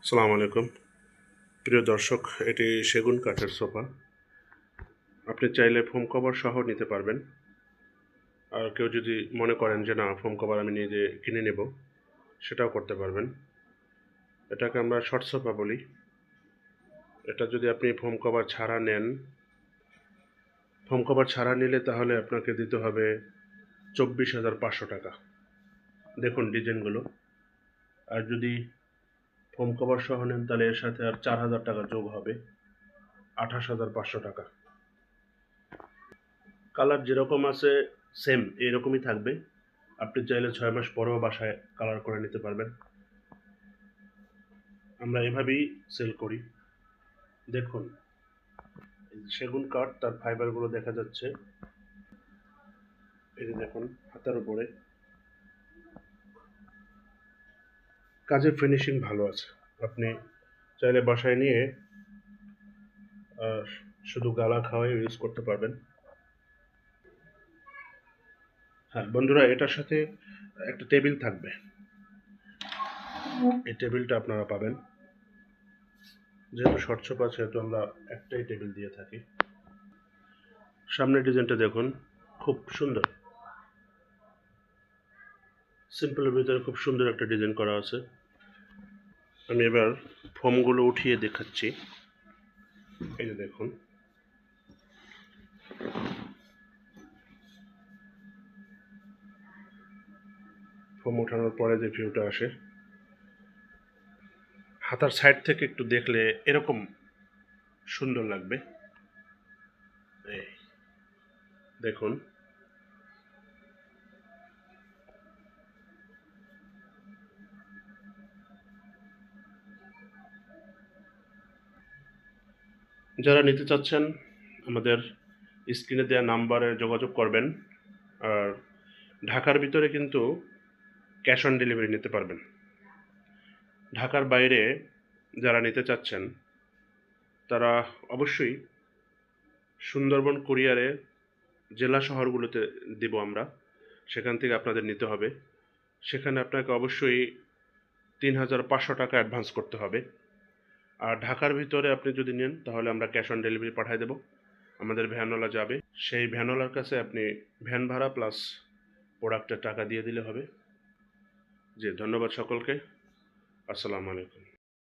আসসালামু আলাইকুম প্রিয় দর্শক, এটি সেগুন কাঠের সোফা। আপনি চাইলে ফোম কভার সহ নিতে পারবেন। আর কেউ যদি মনে করেন যে না, ফোম কভার আমি নিজে কিনে নেব, সেটাও করতে পারবেন। এটাকে আমরা শর্ট সোফা বলি। এটা যদি আপনি ফোম কভার ছাড়া নেন, ফোম কভার ছাড়া নিলে তাহলে আপনাকে দিতে হবে 24,500 টাকা। দেখুন ডিজাইনগুলো। আর যদি ফোম কভার সহ নেন তাহলে এর সাথে আর 4,000 টাকা যোগ হবে, 28,500 টাকা। কালার যেরকম আছে সেম এরকমই থাকবে। আপনি চাইলে 6 মাস পরেও বাসায় কালার করে নিতে পারবেন। আমরা এভাবেই সেল করি। দেখুন, সেগুন কাঠ, তার ফাইবারগুলো দেখা যাচ্ছে। এই যে দেখুন, হাতার উপরে কাজের ফিনিশিং ভালো আছে। আপনি চাইলে বাসায় নিয়ে শুধু গালা খাওয়াই ইউজ করতে পারবেন। হ্যাঁ বন্ধুরা, এটার সাথে একটা টেবিল থাকবে। এই টেবিলটা আপনারা পাবেন। যেহেতু শর্ট সোফা, সেহেতু আমরা একটাই টেবিল দিয়ে থাকি। সামনের ডিজাইনটা দেখুন, খুব সুন্দর। সিম্পলের ভিতরে খুব সুন্দর একটা ডিজাইন করা আছে। আমি এবার ফোমগুলো উঠিয়ে দেখাচ্ছি। এই যে দেখুন, ফোম ওঠানোর পরে যে ভিউটা আসে, হাতার সাইড থেকে একটু দেখলে এরকম সুন্দর লাগবে। এই দেখুন, যারা নিতে চাচ্ছেন আমাদের স্ক্রিনে দেওয়া নাম্বারে যোগাযোগ করবেন। আর ঢাকার ভিতরে কিন্তু ক্যাশ অন ডেলিভারি নিতে পারবেন। ঢাকার বাইরে যারা নিতে চাচ্ছেন তারা অবশ্যই সুন্দরবন কুরিয়ারে জেলা শহরগুলোতে দিব আমরা, সেখান থেকে আপনাদের নিতে হবে। সেখানে আপনাকে অবশ্যই 3,500 টাকা অ্যাডভান্স করতে হবে। আর ঢাকার ভিতরে আপনি যদি নেন তাহলে আমরা ক্যাশ অন ডেলিভারি পাঠিয়ে দেবো। আমাদের ভ্যানওয়ালা যাবে, সেই ভ্যানওয়ালার কাছে আপনি ভ্যান ভাড়া প্লাস প্রোডাক্টের টাকা দিয়ে দিলে হবে। জি, ধন্যবাদ সকলকে। আসসালামু আলাইকুম।